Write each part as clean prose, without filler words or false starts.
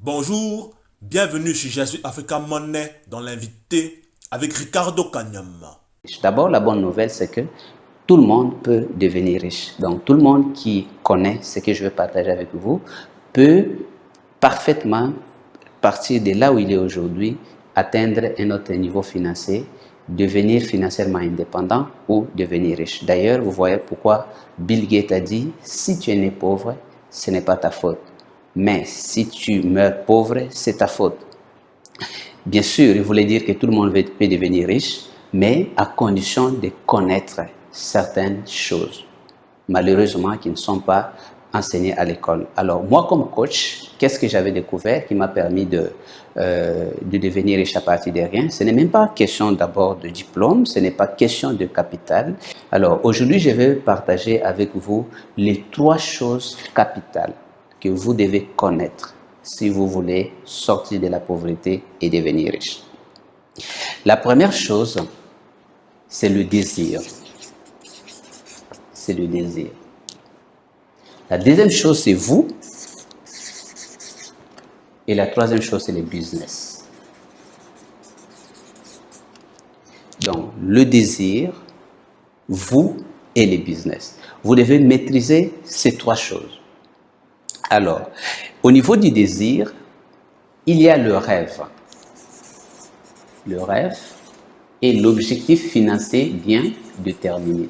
Bonjour, bienvenue sur Jésus Africa Money dans l'invité avec Ricardo Kanyama. D'abord, la bonne nouvelle, c'est que tout le monde peut devenir riche. Donc, tout le monde qui connaît ce que je vais partager avec vous peut parfaitement partir de là où il est aujourd'hui, atteindre un autre niveau financier, devenir financièrement indépendant ou devenir riche. D'ailleurs, vous voyez pourquoi Bill Gates a dit « Si tu es né pauvre, ce n'est pas ta faute. Mais si tu meurs pauvre, c'est ta faute. » Bien sûr, il voulait dire que tout le monde peut devenir riche, mais à condition de connaître certaines choses, malheureusement, qui ne sont pas enseignées à l'école. Alors, moi, comme coach, qu'est-ce que j'avais découvert qui m'a permis de devenir riche à partir de rien? Ce n'est même pas question d'abord de diplôme, ce n'est pas question de capital. Alors, aujourd'hui, je vais partager avec vous les 3 choses capitales que vous devez connaître si vous voulez sortir de la pauvreté et devenir riche. La première chose, c'est le désir. C'est le désir. La deuxième chose, c'est vous. Et la troisième chose, c'est le business. Donc, le désir, vous et le business. Vous devez maîtriser ces 3 choses. Alors, au niveau du désir, il y a le rêve. Le rêve est l'objectif financier bien déterminé.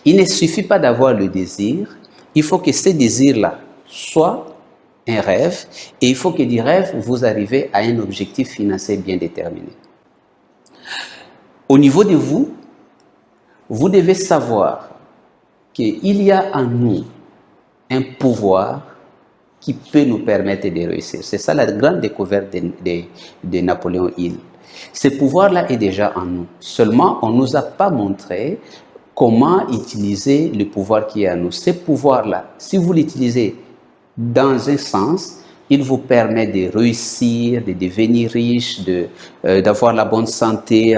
Il ne suffit pas d'avoir le désir, il faut que ce désir-là soit un rêve et il faut que du rêve, vous arrivez à un objectif financier bien déterminé. Au niveau de vous, vous devez savoir qu'il y a en nous un pouvoir qui peut nous permettre de réussir. C'est ça la grande découverte de Napoléon Hill. Ce pouvoir-là est déjà en nous. Seulement, on ne nous a pas montré comment utiliser le pouvoir qui est en nous. Ce pouvoir-là, si vous l'utilisez dans un sens, il vous permet de réussir, de devenir riche, d'avoir la bonne santé,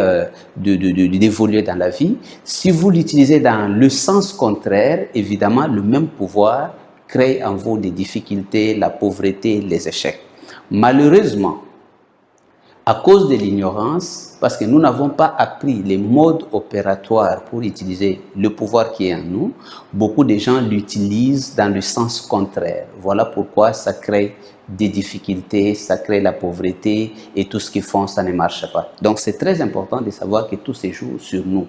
d'évoluer dans la vie. Si vous l'utilisez dans le sens contraire, évidemment, le même pouvoir crée en vous des difficultés, la pauvreté, les échecs. Malheureusement, à cause de l'ignorance, parce que nous n'avons pas appris les modes opératoires pour utiliser le pouvoir qui est en nous, beaucoup de gens l'utilisent dans le sens contraire. Voilà pourquoi ça crée des difficultés, ça crée la pauvreté et tout ce qu'ils font, ça ne marche pas. Donc c'est très important de savoir que tout se joue sur nous.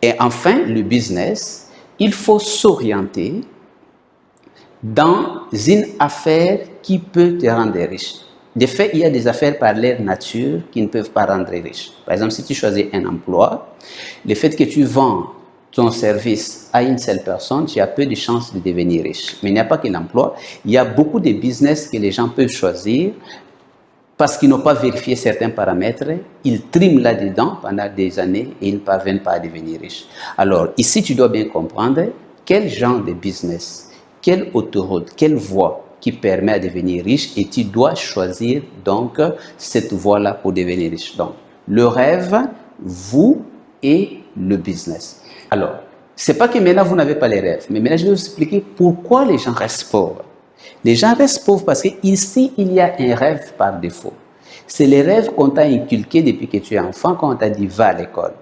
Et enfin, le business, il faut s'orienter dans une affaire qui peut te rendre riche. De fait, il y a des affaires par leur nature qui ne peuvent pas rendre riche. Par exemple, si tu choisis un emploi, le fait que tu vends ton service à une seule personne, tu as peu de chances de devenir riche. Mais il n'y a pas que l'emploi, il y a beaucoup de business que les gens peuvent choisir parce qu'ils n'ont pas vérifié certains paramètres, ils triment là-dedans pendant des années et ils ne parviennent pas à devenir riches. Alors, ici, tu dois bien comprendre quel genre de business, quelle autoroute, quelle voie qui permet à devenir riche et tu dois choisir donc cette voie-là pour devenir riche. Donc, le rêve, vous et le business. Alors, ce n'est pas que maintenant vous n'avez pas les rêves, mais maintenant je vais vous expliquer pourquoi les gens restent pauvres. Les gens restent pauvres parce qu'ici, il y a un rêve par défaut. C'est les rêves qu'on t'a inculqués depuis que tu es enfant, quand on t'a dit va à l'école.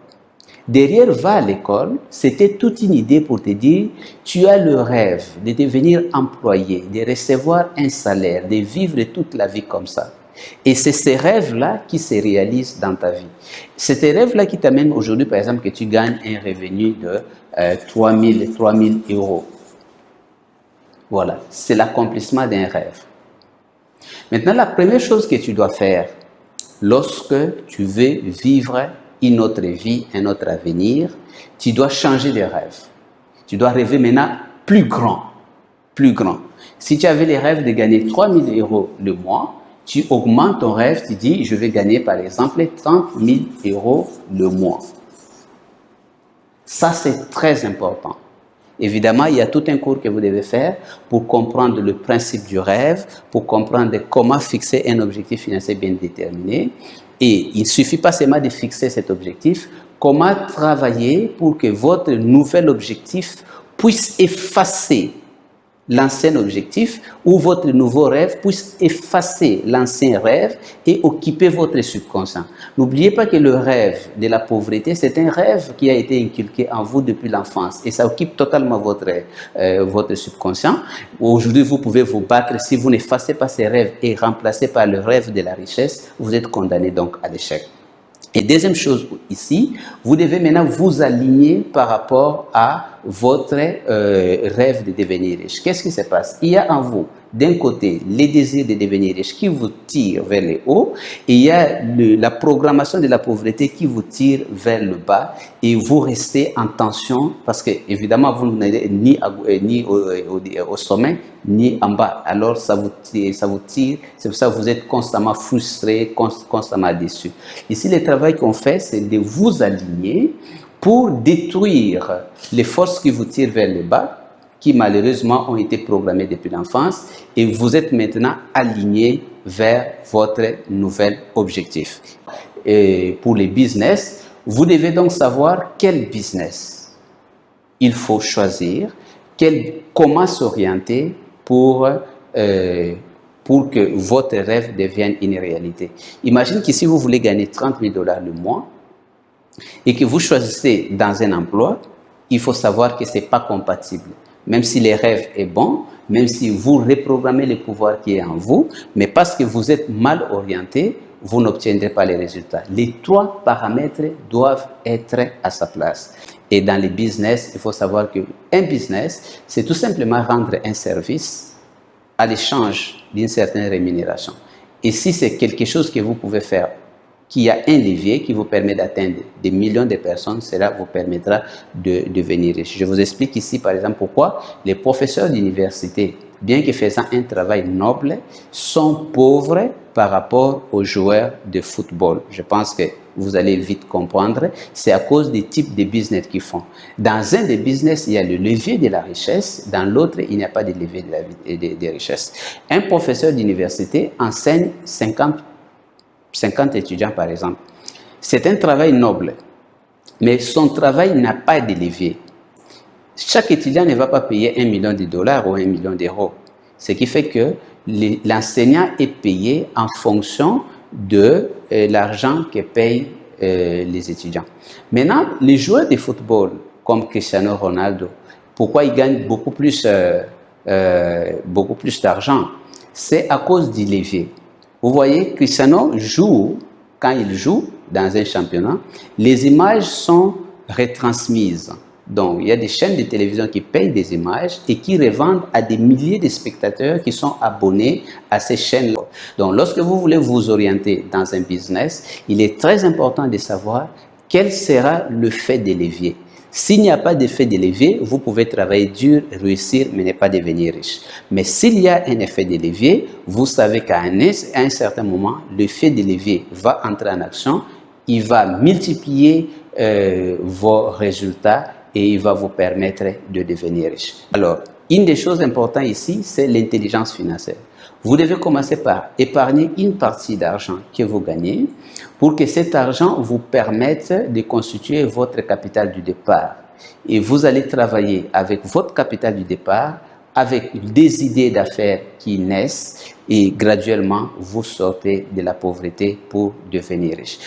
Derrière va à l'école, c'était toute une idée pour te dire, tu as le rêve de devenir employé, de recevoir un salaire, de vivre toute la vie comme ça. Et c'est ces rêves-là qui se réalisent dans ta vie. C'est ces rêves-là qui t'amènent aujourd'hui, par exemple, que tu gagnes un revenu de 3 000 euros. Voilà, c'est l'accomplissement d'un rêve. Maintenant, la première chose que tu dois faire lorsque tu veux vivre une autre vie, un autre avenir, tu dois changer de rêve. Tu dois rêver maintenant plus grand, plus grand. Si tu avais les rêves de gagner 3 000 euros le mois, tu augmentes ton rêve, tu dis, je vais gagner par exemple 30 000 euros le mois. Ça, c'est très important. Évidemment, il y a tout un cours que vous devez faire pour comprendre le principe du rêve, pour comprendre comment fixer un objectif financier bien déterminé. Et il ne suffit pas seulement de fixer cet objectif, comment travailler pour que votre nouvel objectif puisse effacer l'ancien objectif ou votre nouveau rêve puisse effacer l'ancien rêve et occuper votre subconscient. N'oubliez pas que le rêve de la pauvreté, c'est un rêve qui a été inculqué en vous depuis l'enfance et ça occupe totalement votre subconscient. Aujourd'hui, vous pouvez vous battre. Si vous n'effacez pas ces rêves et remplacez par le rêve de la richesse, vous êtes condamné donc à l'échec. Et deuxième chose ici, vous devez maintenant vous aligner par rapport à votre rêve de devenir riche. Qu'est-ce qui se passe? Il y a en vous, d'un côté, les désirs de devenir riche qui vous tirent vers le haut, et il y a la programmation de la pauvreté qui vous tire vers le bas, et vous restez en tension parce que, évidemment, vous n'êtes ni au sommet, ni en bas. Alors, ça vous tire. C'est pour ça que vous êtes constamment frustré, constamment déçu. Ici, le travail qu'on fait, c'est de vous aligner pour détruire les forces qui vous tirent vers le bas, qui malheureusement ont été programmées depuis l'enfance, et vous êtes maintenant aligné vers votre nouvel objectif. Et pour les business, vous devez donc savoir quel business il faut choisir, comment s'orienter pour que votre rêve devienne une réalité. Imagine que si vous voulez gagner 30 000 $ le mois et que vous choisissez dans un emploi, il faut savoir que ce n'est pas compatible. Même si le rêve est bon, même si vous reprogrammez le pouvoir qui est en vous, mais parce que vous êtes mal orienté, vous n'obtiendrez pas les résultats. Les 3 paramètres doivent être à sa place. Et dans les business, il faut savoir qu'un business, c'est tout simplement rendre un service à l'échange d'une certaine rémunération. Et si c'est quelque chose que vous pouvez faire, qui a un levier qui vous permet d'atteindre des millions de personnes, cela vous permettra de devenir riche. Je vous explique ici, par exemple, pourquoi les professeurs d'université, bien que faisant un travail noble, sont pauvres par rapport aux joueurs de football. Je pense que vous allez vite comprendre. C'est à cause des types de business qu'ils font. Dans un des business, il y a le levier de la richesse. Dans l'autre, il n'y a pas de levier de richesse. Un professeur d'université enseigne 50 étudiants, par exemple. C'est un travail noble, mais son travail n'a pas de levier. Chaque étudiant ne va pas payer $1 million ou $1 million. Ce qui fait que l'enseignant est payé en fonction de l'argent que payent les étudiants. Maintenant, les joueurs de football, comme Cristiano Ronaldo, pourquoi ils gagnent beaucoup plus d'argent? C'est à cause du levier. Vous voyez, Cristiano joue, quand il joue dans un championnat, les images sont retransmises. Donc, il y a des chaînes de télévision qui payent des images et qui revendent à des milliers de spectateurs qui sont abonnés à ces chaînes-là. Donc, lorsque vous voulez vous orienter dans un business, il est très important de savoir quel sera le fait des leviers. S'il n'y a pas d'effet de levier, vous pouvez travailler dur, réussir, mais ne pas devenir riche. Mais s'il y a un effet de levier, vous savez qu'à un certain moment, l'effet de levier va entrer en action, il va multiplier vos résultats et il va vous permettre de devenir riche. Alors, une des choses importantes ici, c'est l'intelligence financière. Vous devez commencer par épargner une partie d'argent que vous gagnez pour que cet argent vous permette de constituer votre capital du départ. Et vous allez travailler avec votre capital du départ, avec des idées d'affaires qui naissent et graduellement vous sortez de la pauvreté pour devenir riche.